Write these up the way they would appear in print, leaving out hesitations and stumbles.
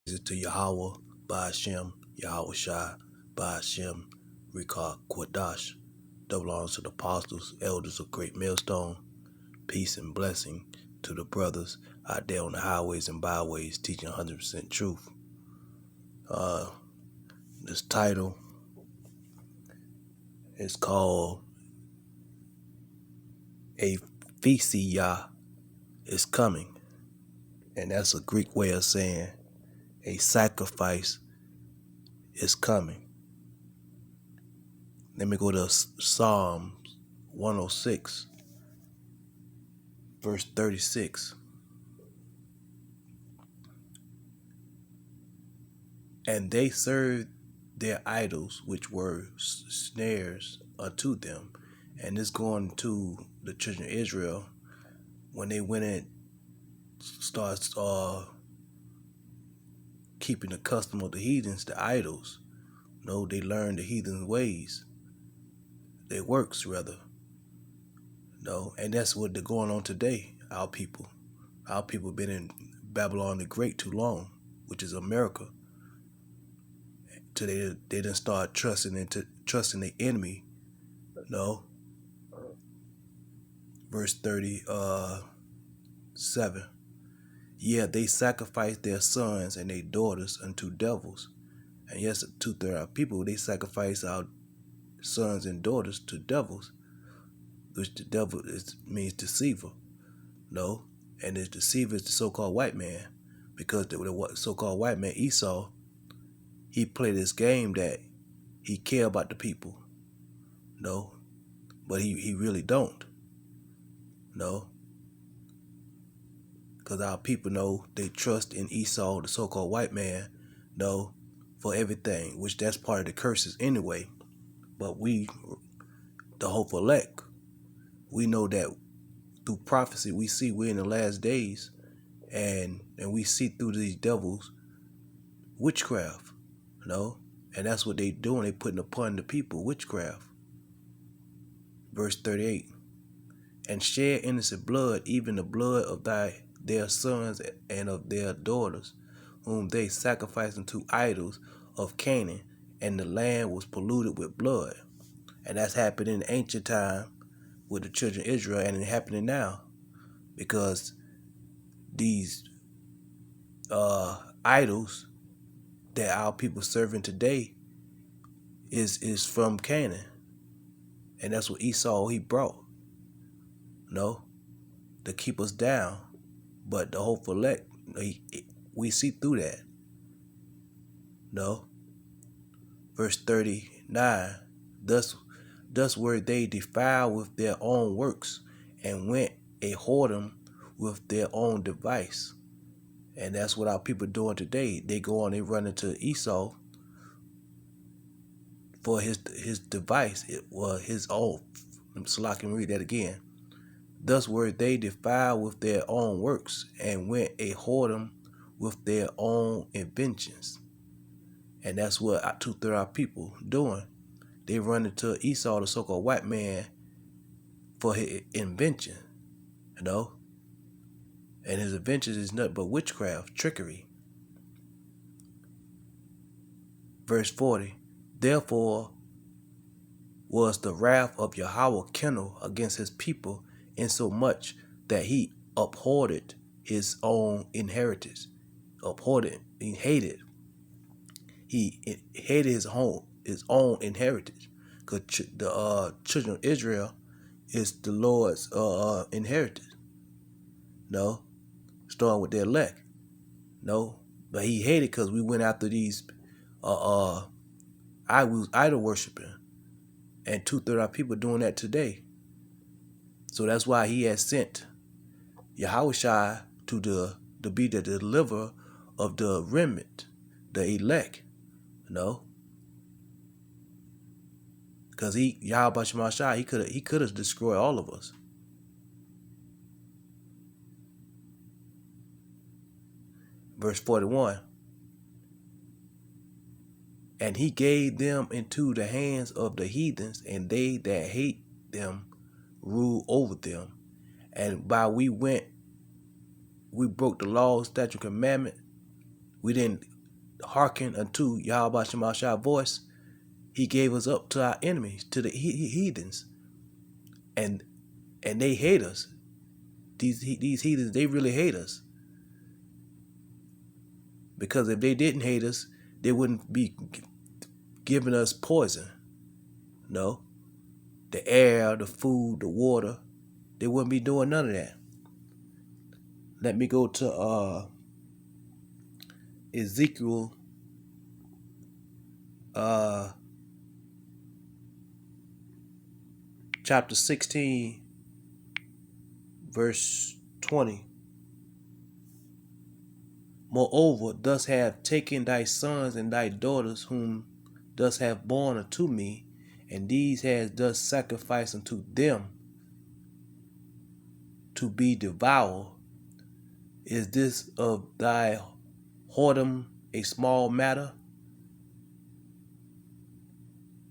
Praises to Yahweh, Ba'ashem, Yahweh Shai, Ba'ashem, Rikah, Quadash. Double honors to the apostles, elders of Great Millstone. Peace and blessing to the brothers out there on the highways and byways teaching 100% truth. This title is called Thysia is coming. And that's a Greek way of saying a sacrifice is coming. Let me go to Psalms 106, verse 36. And they served their idols, which were snares unto them. And this going to the children of Israel when they went and started keeping the custom of the heathens, the idols. No, they learned the heathen ways, their works rather. No, and that's what they're going on today. Our people been in Babylon the Great too long, which is America. Till they didn't start trusting the enemy. No. Verse 37. Yeah, they sacrificed their sons and their daughters unto devils. And yes, 2/3 of our people, they sacrifice our sons and daughters to devils, which the devil means deceiver. No, and the deceiver is the so-called white man, because the so-called white man, Esau, he played this game that he care about the people. No, but he really don't. No, because our people know they trust in Esau, the so-called white man, no, for everything, which that's part of the curses anyway. But we, the hopeful elect, we know that through prophecy, we see we're in the last days, and we see through these devils witchcraft, and that's what they doing. They putting upon the people witchcraft. Verse 38, and shed innocent blood, even the blood of their sons and of their daughters, whom they sacrificed unto idols of Canaan, and the land was polluted with blood. And that's happening in ancient time with the children of Israel, and it's happening now, because these idols that our people serving today is from Canaan, and that's what Esau he brought, to keep us down. But the hopeful elect, we see through that. Verse 39, thus were they defiled with their own works, and went a whoredom with their own device. And that's what our people doing today. They go on, they run into Esau for his device. It was his own. So I can read that again. Thus were they defiled with their own works, and went a whoredom with their own inventions. And that's what 2/3 of our people doing. They run into Esau, the so-called white man, for his invention, and his inventions is nothing but witchcraft, trickery. Verse 40, therefore was the wrath of Yahweh kindled against his people, insomuch that he abhorred his own inheritance. Abhorred, he hated. He hated his own inheritance, because the children of Israel is the Lord's inheritance. Starting with their elect. But he hated because we went after these idol worshiping, and 2/3 of our people doing that today. So that's why he has sent Yahweh Shai to be the deliverer of the remnant, the elect, because Yahweh Shai, he could have destroyed all of us. Verse 41, and he gave them into the hands of the heathens, and they that hate them rule over them. And by we broke the law, statute, commandment, we didn't hearken unto Yahweh Shemashah's voice, he gave us up to our enemies, to the heathens. And they hate us. These heathens, they really hate us. Because if they didn't hate us, they wouldn't be giving us poison. No. The air, the food, the water, they wouldn't be doing none of that. Let me go to Ezekiel chapter 16, verse 20. Moreover, thus have taken thy sons and thy daughters, whom thus have born unto me, and these has thus sacrificed unto them to be devoured. Is this of thy whoredom a small matter?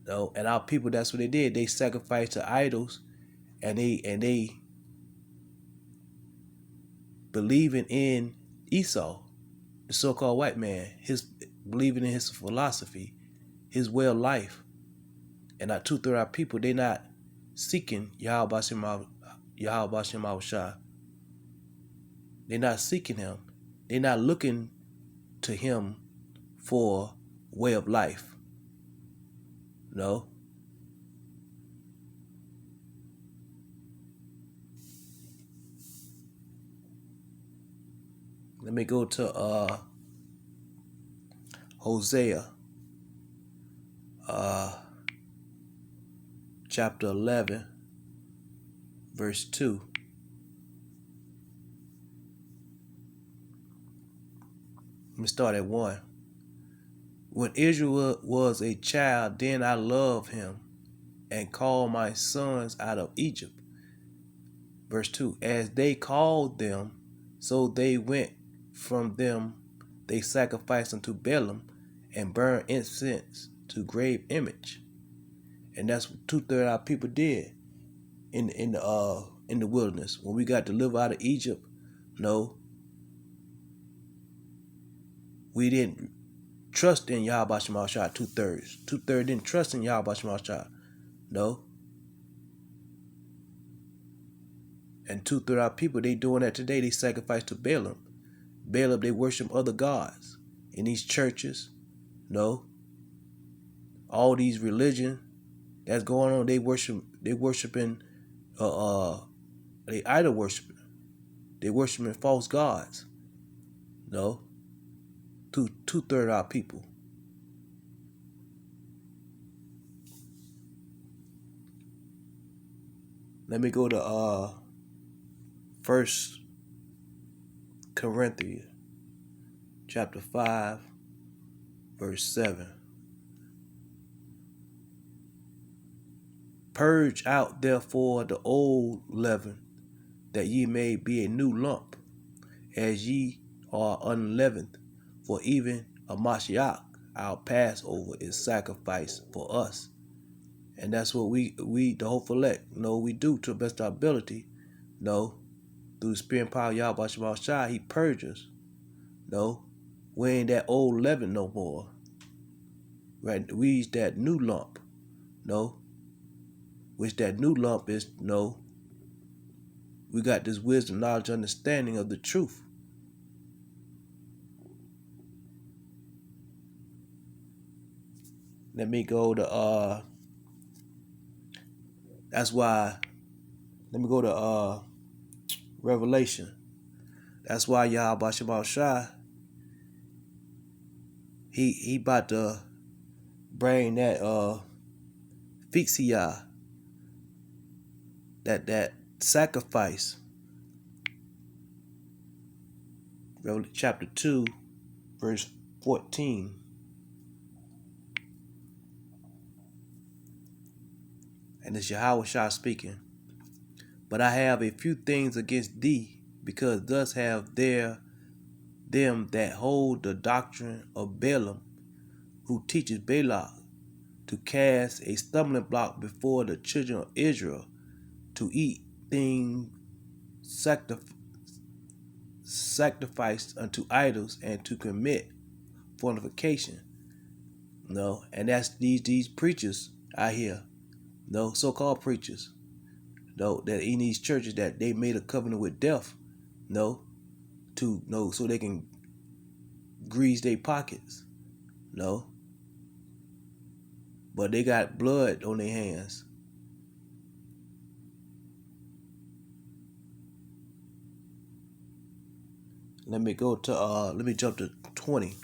No, and our people, that's what they did. They sacrificed to idols, and they believing in Esau, the so-called white man, his believing in his philosophy, his way of life. And our 2/3 of our people, they not seeking Yahweh Shah. They're not seeking him. They're not looking to him for way of life. No. Let me go to Hosea chapter 11, verse 2. Let me start at 1. When Israel was a child, then I loved him and called my sons out of Egypt. Verse 2. As they called them, so they went from them. They sacrificed unto Balaam and burned incense to grave image. And that's what 2/3 of our people did in the wilderness. When we got delivered out of Egypt, no, we didn't trust in Yahweh Shemashah. 2/3. 2/3 didn't trust in Yahweh Shemashah. No. And 2/3 of our people, they doing that today. They sacrifice to Balaam. Balaam, they worship other gods in these churches. No. All these religion that's going on, they worshiping they idol worshiping. They worshiping false gods. No. 2/3 of our people. Let me go to 1 Corinthians chapter 5, verse 7. Purge out therefore the old leaven, that ye may be a new lump, as ye are unleavened. For even a Mashiach, our Passover, is sacrificed for us. And that's what we the hopeful elect, we do to the best of our ability. No, through the spirit and power of Yahweh Shemashah, he purges. No, we ain't that old leaven no more. Right? We's that new lump. No. Which that new lump is, we got this wisdom, knowledge, understanding of the truth. Let me go to that's why, let me go to Revelation. That's why Yahweh Shemashah, he about to bring that Thysia, that sacrifice. Revelation chapter 2, verse 14. And it's Yahweh Shah speaking. But I have a few things against thee, because thus have there them that hold the doctrine of Balaam, who teaches Balak to cast a stumbling block before the children of Israel, to eat things sacrificed unto idols, and to commit fornication. No, and that's these preachers out here, no, so-called preachers, no, that in these churches that they made a covenant with death, no, to no, so they can grease their pockets, no, but they got blood on their hands. Let me jump to 20,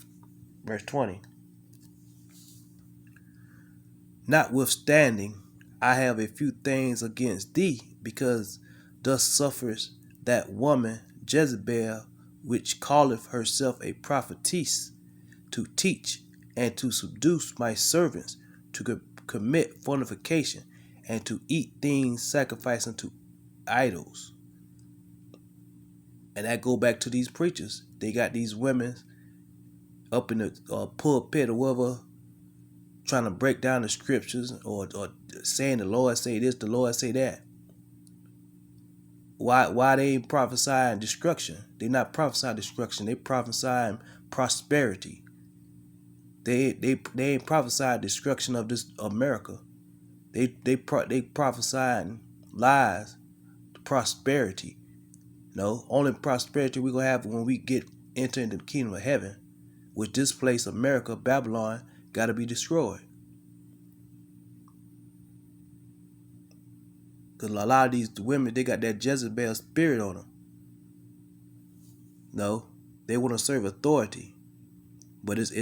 verse 20. Notwithstanding, I have a few things against thee, because thus suffers that woman Jezebel, which calleth herself a prophetess, to teach and to seduce my servants to commit fornication and to eat things sacrificed unto idols. And that go back to these preachers. They got these women up in the pulpit or whatever, trying to break down the scriptures or saying the Lord say this, the Lord say that. Why they ain't prophesying destruction? They not prophesying destruction. They prophesying prosperity. They ain't prophesying destruction of this America. They prophesying lies, prosperity. No, only prosperity we gonna have when we enter into the kingdom of heaven, which this place, America, Babylon, gotta be destroyed. Cause a lot of these women, they got that Jezebel spirit on them. No, they want to serve authority, but it's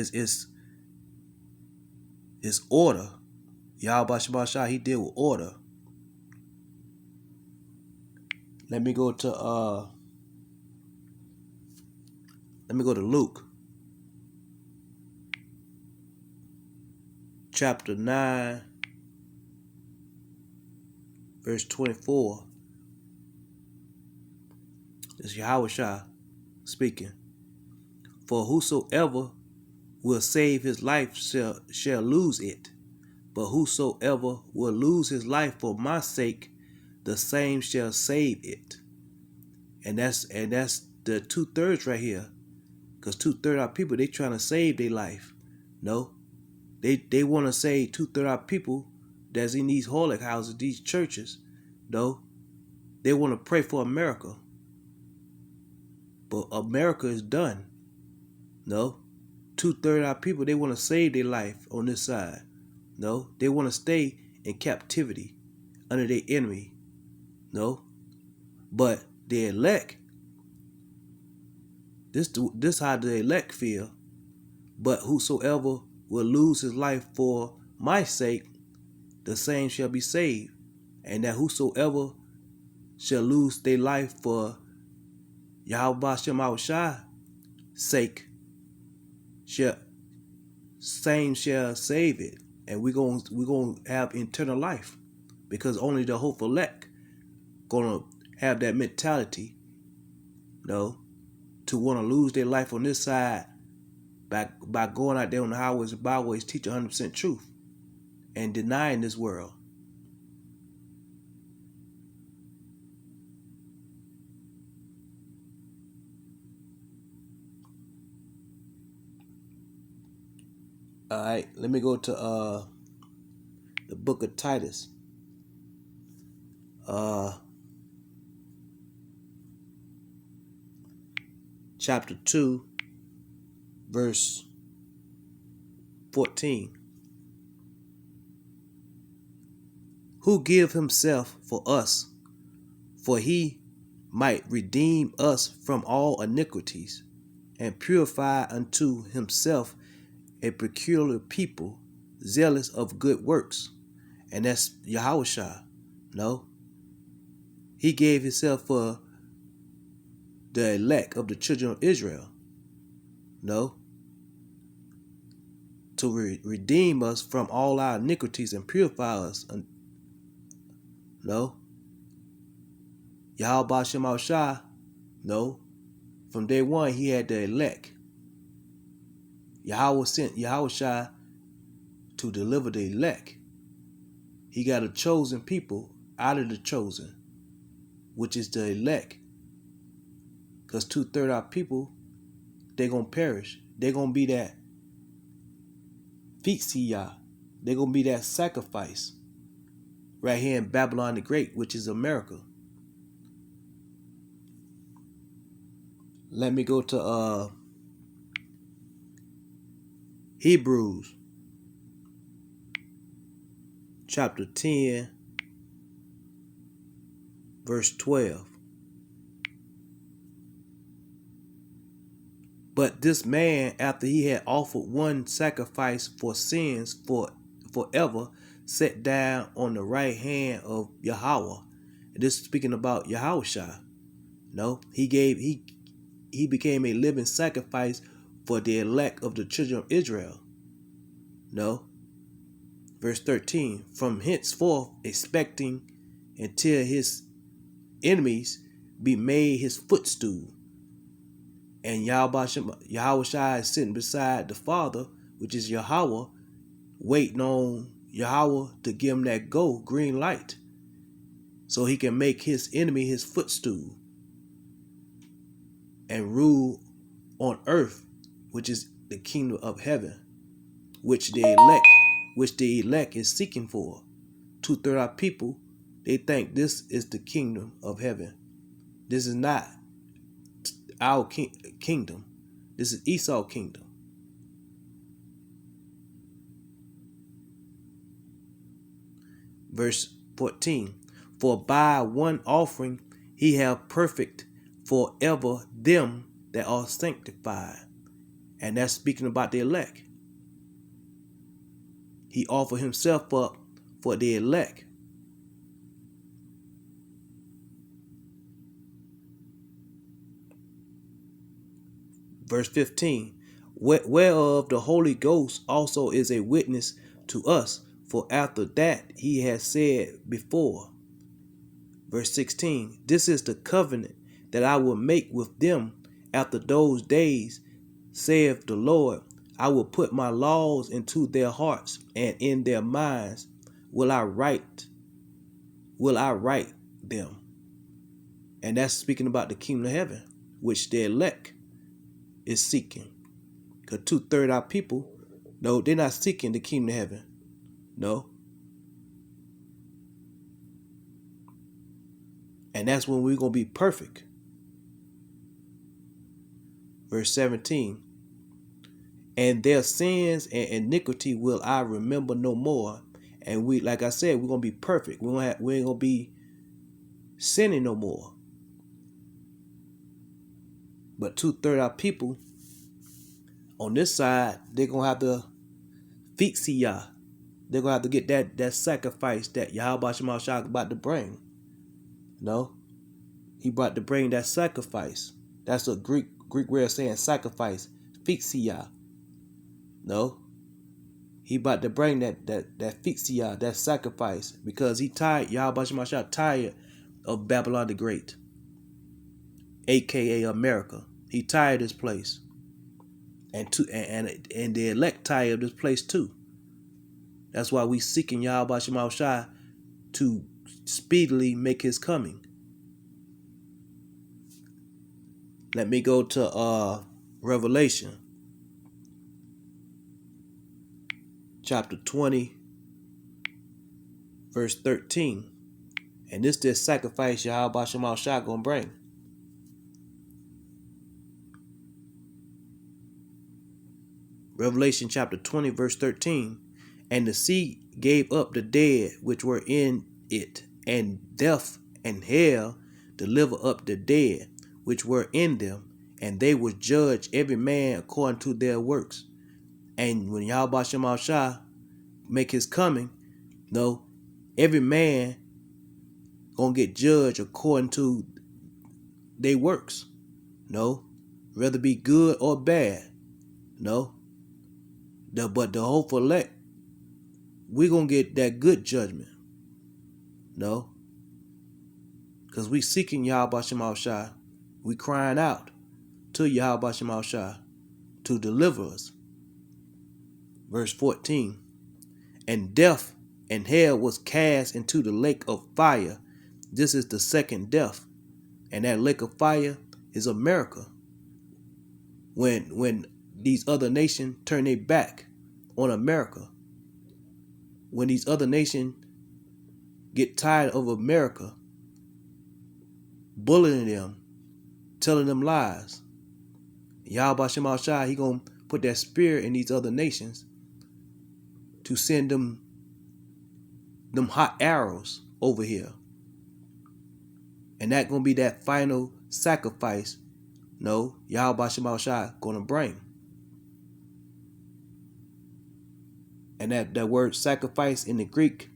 order. Yahweh Shabbat he deal with order. Let me go to Luke chapter 9 verse 24. This is Yahweh speaking. For whosoever will save his life shall lose it, but whosoever will lose his life for my sake, the same shall save it. And that's the 2/3 right here. Because 2/3 of people, they trying to save their life. No. They want to save 2/3 of people that's in these holy houses, these churches. No. They want to pray for America. But America is done. No. 2/3 of people, they want to save their life on this side. No. They want to stay in captivity under their enemy. No. But the elect, this how the elect feel. But whosoever will lose his life for my sake, the same shall be saved. And that whosoever shall lose their life for Yahweh Shemawashai's sake, same shall save it. And we're gonna have eternal life. Because only the hopeful elect gonna have that mentality, to want to lose their life on this side by going out there on the highways and byways, teach 100% truth and denying this world. All right, let me go to the book of Titus. Chapter 2, verse 14. Who give himself for us, for he might redeem us from all iniquities, and purify unto himself a peculiar people, zealous of good works. And that's Yahushua. No. He gave himself for the elect of the children of Israel. No. To redeem us from all our iniquities and purify us. No. Yahweh Shemawashai, no. From day one, he had the elect. Yahweh sent Yahushua to deliver the elect. He got a chosen people out of the chosen, which is the elect. Because 2/3 of people, they're going to perish. They're going to be that Thysia. They're going to be that sacrifice right here in Babylon the Great, which is America. Let me go to Hebrews chapter 10, verse 12. But this man, after he had offered one sacrifice for sins forever, sat down on the right hand of Yahweh. And this is speaking about Yahushua. No, he became a living sacrifice for the elect of the children of Israel. No. Verse 13. From henceforth expecting until his enemies be made his footstool. And Yahushua is sitting beside the Father, which is Yahweh, waiting on Yahweh to give him that green light, so he can make his enemy his footstool and rule on earth, which is the kingdom of heaven, which the elect is seeking for. 2/3 of people, they think this is the kingdom of heaven. This is not our kingdom. This is Esau's kingdom. Verse 14. For by one offering he hath perfect forever them that are sanctified. And that's speaking about the elect. He offered himself up for the elect. Verse 15, whereof the Holy Ghost also is a witness to us, for after that he has said before. Verse 16, this is the covenant that I will make with them after those days, saith the Lord. I will put my laws into their hearts, and in their minds will I write them. And that's speaking about the kingdom of heaven, which the elect is seeking. Because 2/3 of our people, no, they're not seeking the kingdom of heaven. No. And that's when we're going to be perfect. Verse 17. And their sins and iniquity will I remember no more. And we, like I said, we're going to be perfect. We ain't going to be sinning no more. But 2/3 of our people on this side, they're going to have to Thysia. They're going to have to get that sacrifice that Yahweh Shemashah about to bring. No? He about to bring that sacrifice. That's a Greek way of saying sacrifice. Thysia. No? He about to bring that Thysia, that sacrifice, because he tired, Yahweh Shemashah tired of Babylon the Great, aka America. He tired of this place. And the elect tired of this place too. That's why we seeking Yahweh Shemashah to speedily make his coming. Let me go to Revelation chapter 20, verse 13. And this sacrifice Yahweh Shemashah gonna bring. Revelation chapter 20, verse 13. And the sea gave up the dead which were in it, and death and hell deliver up the dead which were in them, and they will judge every man according to their works. And when Yahweh Shemashah make his coming, no, every man gonna get judged according to their works. No, whether be good or bad. No. But the hopeful elect, we're going to get that good judgment. No. Because we seeking Yahweh Shemashah. We crying out to Yahweh Shemashah to deliver us. Verse 14. And death and hell was cast into the lake of fire. This is the second death. And that lake of fire is America. When these other nations turn their back on America. When these other nations get tired of America bullying them, telling them lies, Yahweh Shem Shai, he gonna put that spirit in these other nations to send them hot arrows over here. And that gonna be that final sacrifice, no, Yahweh Shem Shai gonna bring. And that word sacrifice in the Greek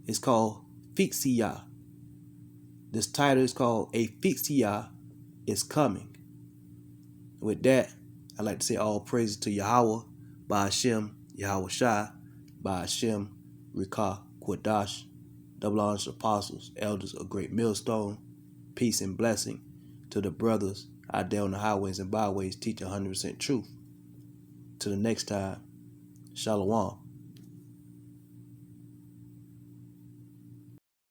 is called Thysia. This title is called Thysia is coming. With that, I'd like to say all praises to Yahweh, Ba'ashem, Yahweh Shai, Ba'ashem, Rikah, Quadash, double honors apostles, elders of great millstone, peace and blessing to the brothers out there on the highways and byways teach 100% truth. Till the next time, Shalom.